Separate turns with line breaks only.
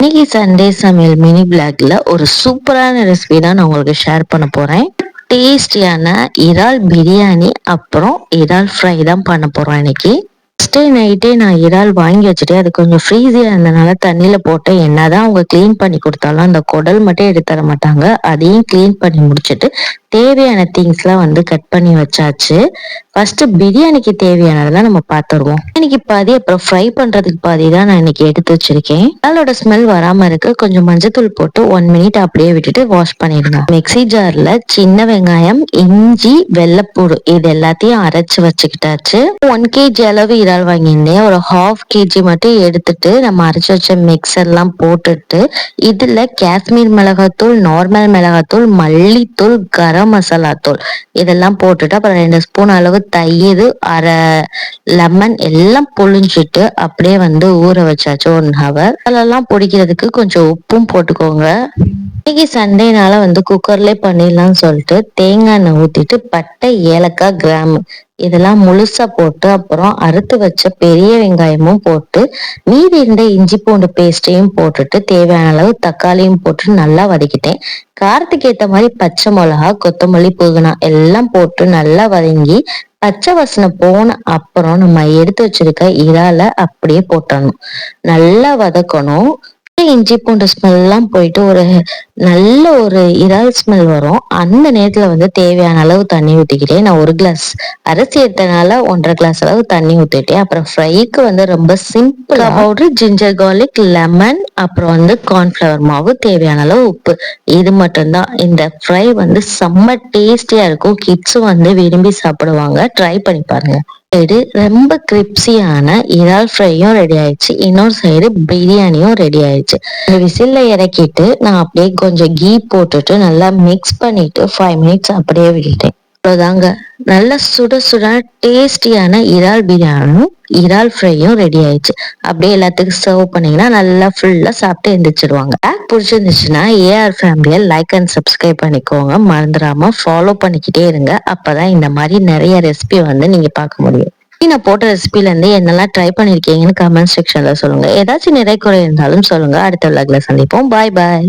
இன்னைக்கு சண்டே சமையல் மினி பிளாக்ல ஒரு சூப்பரான ரெசிபி தான் நான் உங்களுக்கு ஷேர் பண்ண போறேன். டேஸ்டியான இறால் பிரியாணி அப்புறம் இறால் ஃப்ரை தான் பண்ண போறோம் இன்னைக்கு. ஃபர்ஸ்டே நைட்டே நான் இறால் வாங்கி வச்சுட்டு அது கொஞ்சம் ஃப்ரீஸியா இருந்தனால தண்ணியில போட்டு என்னதான் அவங்க க்ளீன் பண்ணி கொடுத்தாலும் அந்த குடல் மட்டும் எடுத்து தர மாட்டாங்க. அதையும் க்ளீன் பண்ணி முடிச்சுட்டு தேவையான திங்ஸ்லாம் வந்து கட் பண்ணி வச்சாச்சு. ஃபர்ஸ்ட் பிரியாணிக்கு தேவையானதெல்லாம் நம்ம பார்த்துருவோம். இன்னைக்கு பாதி அப்புறம் ஃப்ரை பண்றதுக்கு பாதி தான் நான் இன்னைக்கு எடுத்து வச்சிருக்கேன். இறாலோட ஸ்மெல் வராம இருக்கு கொஞ்சம் மஞ்சத்தூள் போட்டு 1 மினிட் அப்படியே விட்டுட்டு வாஷ் பண்ணிடுங்க. மிக்ஸி ஜார்ல சின்ன வெங்காயம், இஞ்சி, வெள்ளைப்பூடு இது எல்லாத்தையும் அரைச்சு வச்சுக்கிட்டாச்சு. 1 கேஜி அளவு இறால் வாங்கியிருந்தேன். ஒரு 1/2 கேஜி மட்டும் எடுத்துட்டு நம்ம அரைச்சு வச்ச மிக்சர்லாம் போட்டுட்டு இதுல காஷ்மீர் மிளகாத்தூள், நார்மல் மிளகாத்தூள், மல்லித்தூள், கரம் மசாலா தூள் இதெல்லாம் போட்டுட்டு அப்புறம் 2 ஸ்பூன் அளவு தயிர், அரை லெமன் எல்லாம் புழிஞ்சிட்டு அப்படியே வந்து ஊற வச்சாச்சு 1 ஹவர். அதெல்லாம் பொடிக்கிறதுக்கு கொஞ்சம் உப்பும் போட்டுக்கோங்க. இன்னைக்கு சண்டேனால வந்து குக்கர்லேயே பண்ணிடலாம்னு சொல்லிட்டு தேங்காய் எண்ணெய் ஊற்றிட்டு பட்டை, ஏலக்காய், கிராம்பு இதெல்லாம் முழுசா போட்டு அப்புறம் அறுத்து வச்ச பெரிய வெங்காயமும் போட்டு மீதி இருந்த இஞ்சி பூண்டு பேஸ்ட்டையும் போட்டுட்டு தேவையான அளவு தக்காளியும் போட்டு நல்லா வதக்கிட்டேன். காரத்துக்கு ஏற்ற மாதிரி பச்சை மிளகா, கொத்தமல்லி, புதினா எல்லாம் போட்டு நல்லா வதங்கி பச்சை வாசனை போன அப்புறம் நம்ம எடுத்து வச்சிருக்க இறால அப்படியே போட்டணும். நல்லா வதக்கணும். இஞ்சி பூண்டு ஸ்மெல்லாம் போயிட்டு நல்ல ஒரு இறால் ஸ்மெல் வரும். அந்த நேரத்துல வந்து தேவையான அளவு தண்ணி ஊத்திக்கிட்டேன். நான் 1 கிளாஸ் அரிசி எடுத்தனால 1.5 கிளாஸ் அளவு தண்ணி ஊத்திட்டேன். அப்புறம் ஃப்ரைக்கு வந்து ரொம்ப simple powder, ginger garlic, lemon அப்புறம் வந்து கார்ன்ஃபிளவர் மாவு, தேவையான அளவு உப்பு இது மட்டும்தான். இந்த ஃப்ரை வந்து செம்ம டேஸ்டியா இருக்கும். கிட்ஸும் வந்து விரும்பி சாப்பிடுவாங்க. ட்ரை பண்ணி பாருங்க. சைடு ரொம்ப கிரிப்ஸியான இறால் ஃப்ரையும் ரெடி ஆயிடுச்சு. இன்னொரு சைடு பிரியாணியும் ரெடி ஆயிடுச்சு. விசில்ல இறக்கிட்டு நான் அப்படியே கொஞ்சம் கீ போட்டுட்டு நல்லா மிக்ஸ் பண்ணிட்டு 5 மினிட்ஸ் அப்படியே விட்டுட்டேன். அவ்வளோதாங்க. நல்ல சுட சுட டேஸ்டியான இறால் பிரியாணியும் இறால் ஃப்ரையும் ரெடி ஆயிடுச்சு. அப்படியே எல்லாத்துக்கும் சர்வ் பண்ணீங்கன்னா நல்லா ஃபுல்லா சாப்பிட்டு எந்திரிச்சிடுவாங்க. பிடிச்சிருந்துச்சுன்னா ஏஆர் ஃபேமிலியை லைக் அண்ட் சப்ஸ்கிரைப் பண்ணிக்கோங்க. மறந்துடாம ஃபாலோ பண்ணிக்கிட்டே இருங்க. அப்பதான் இந்த மாதிரி நிறைய ரெசிபி வந்து நீங்க பார்க்க முடியும். நான் போட்ட ரெசிபில இருந்து என்னெல்லாம் ட்ரை பண்ணிருக்கீங்கன்னு கமெண்ட் செக்ஷன்ல சொல்லுங்க. ஏதாச்சும் நிறை குறை இருந்தாலும் சொல்லுங்க. அடுத்த விளாக்ல சந்திப்போம். பாய் பாய்.